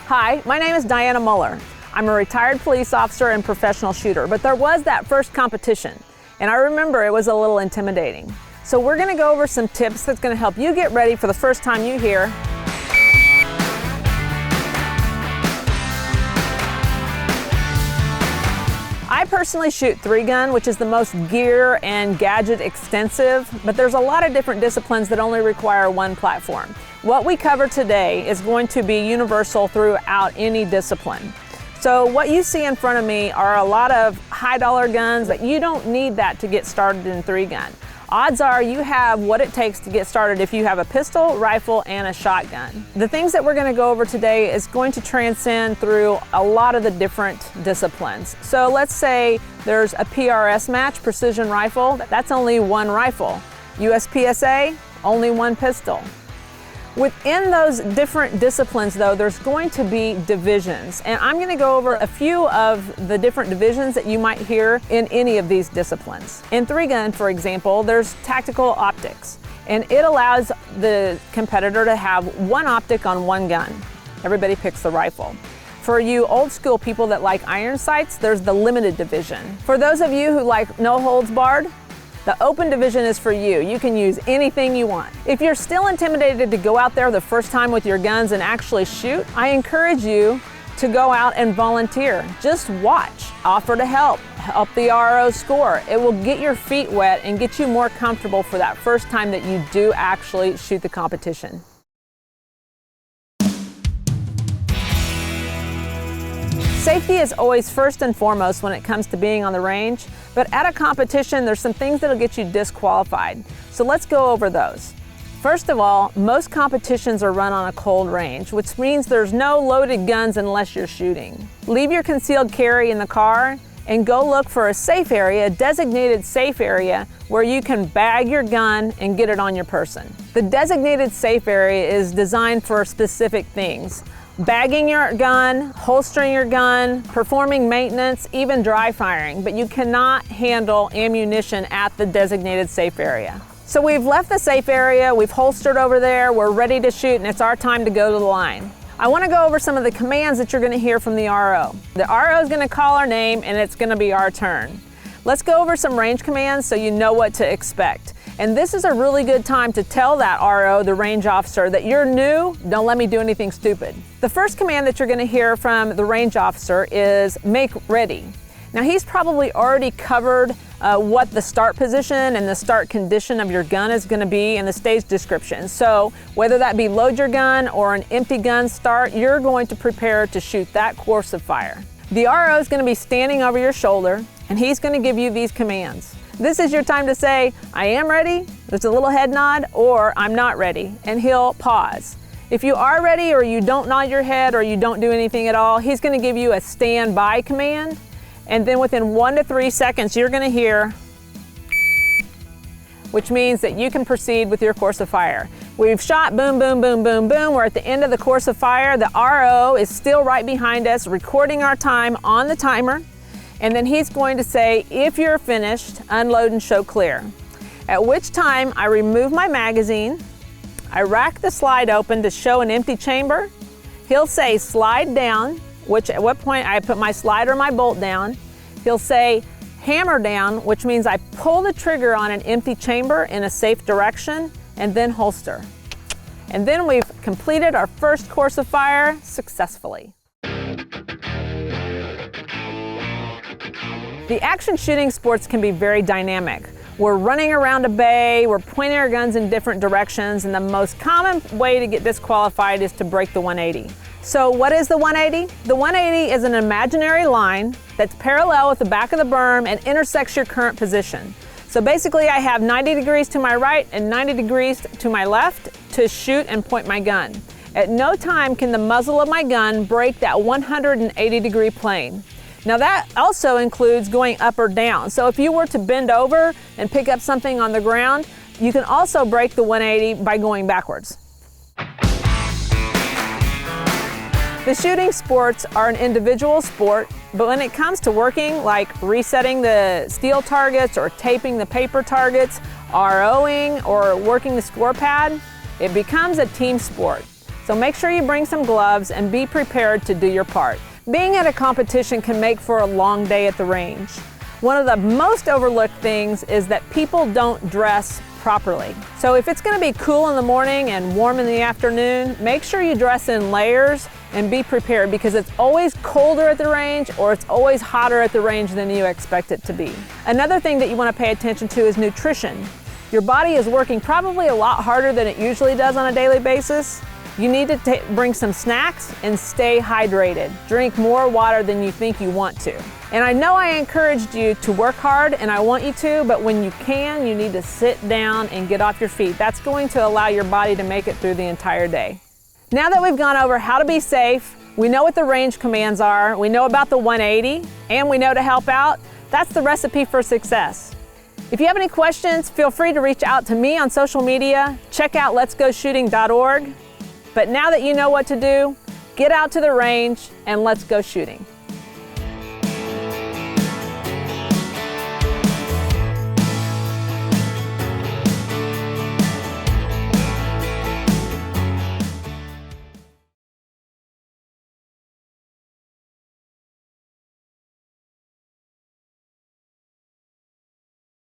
Hi, my name is Dianna Muller. I'm a retired police officer and professional shooter, but there was that first competition, and I remember it was a little intimidating. So we're gonna go over some tips that's gonna help you get ready for the first time you hear I personally shoot 3-gun, which is the most gear and gadget extensive, but there's a lot of different disciplines that only require one platform. What we cover today is going to be universal throughout any discipline. So what you see in front of me are a lot of high dollar guns, but you don't need that to get started in 3-gun. Odds are you have what it takes to get started if you have a pistol, rifle, and a shotgun. The things that we're going to go over today is going to transcend through a lot of the different disciplines. So let's say there's a PRS match, precision rifle, that's only one rifle. USPSA, only one pistol. Within those different disciplines though, there's going to be divisions, and I'm going to go over a few of the different divisions that you might hear in any of these disciplines. In 3-gun, for example, there's tactical optics, and it allows the competitor to have one optic on one gun. Everybody picks the rifle. For you old school people that like iron sights, there's the limited division. For those of you who like no holds barred, the open division is for you. You can use anything you want. If you're still intimidated to go out there the first time with your guns and actually shoot, I encourage you to go out and volunteer. Just watch, offer to help the RO score. It will get your feet wet and get you more comfortable for that first time that you do actually shoot the competition. Safety is always first and foremost when it comes to being on the range, but at a competition, there's some things that'll get you disqualified. So let's go over those. First of all, most competitions are run on a cold range, which means there's no loaded guns unless you're shooting. Leave your concealed carry in the car and go look for a safe area, a designated safe area, where you can bag your gun and get it on your person. The designated safe area is designed for specific things. Bagging your gun, holstering your gun, performing maintenance, even dry firing, but you cannot handle ammunition at the designated safe area. So we've left the safe area, we've holstered over there, we're ready to shoot, and it's our time to go to the line. I want to go over some of the commands that you're going to hear from the RO. The RO is going to call our name and it's going to be our turn. Let's go over some range commands so you know what to expect. And this is a really good time to tell that RO, the range officer, that you're new, don't let me do anything stupid. The first command that you're going to hear from the range officer is make ready. Now he's probably already covered what the start position and the start condition of your gun is going to be in the stage description. So whether that be load your gun or an empty gun start, you're going to prepare to shoot that course of fire. The RO is going to be standing over your shoulder and he's going to give you these commands. This is your time to say, I am ready, there's a little head nod, or I'm not ready, and he'll pause. If you are ready or you don't nod your head or you don't do anything at all, he's going to give you a stand by command, and then within 1 to 3 seconds you're going to hear, which means that you can proceed with your course of fire. We've shot boom, boom, boom, boom, boom. We're at the end of the course of fire. The RO is still right behind us, recording our time on the timer. And then he's going to say, if you're finished, unload and show clear. At which time I remove my magazine, I rack the slide open to show an empty chamber. He'll say slide down, at what point I put my slide or my bolt down. He'll say hammer down, which means I pull the trigger on an empty chamber in a safe direction, and then holster. And then we've completed our first course of fire successfully. The action shooting sports can be very dynamic. We're running around a bay, we're pointing our guns in different directions, and the most common way to get disqualified is to break the 180. So what is the 180? The 180 is an imaginary line that's parallel with the back of the berm and intersects your current position. So basically I have 90 degrees to my right and 90 degrees to my left to shoot and point my gun. At no time can the muzzle of my gun break that 180 degree plane. Now that also includes going up or down. So if you were to bend over and pick up something on the ground, you can also break the 180 by going backwards. The shooting sports are an individual sport, but when it comes to working, like resetting the steel targets or taping the paper targets, ROing or working the score pad, it becomes a team sport. So make sure you bring some gloves and be prepared to do your part. Being at a competition can make for a long day at the range. One of the most overlooked things is that people don't dress properly. So if it's going to be cool in the morning and warm in the afternoon, make sure you dress in layers and be prepared, because it's always colder at the range or it's always hotter at the range than you expect it to be. Another thing that you want to pay attention to is nutrition. Your body is working probably a lot harder than it usually does on a daily basis. You need to bring some snacks and stay hydrated. Drink more water than you think you want to. And I know I encouraged you to work hard, and I want you to, but when you can, you need to sit down and get off your feet. That's going to allow your body to make it through the entire day. Now that we've gone over how to be safe, we know what the range commands are, we know about the 180, and we know to help out, that's the recipe for success. If you have any questions, feel free to reach out to me on social media. Check out letsgoshooting.org. But now that you know what to do, get out to the range and let's go shooting.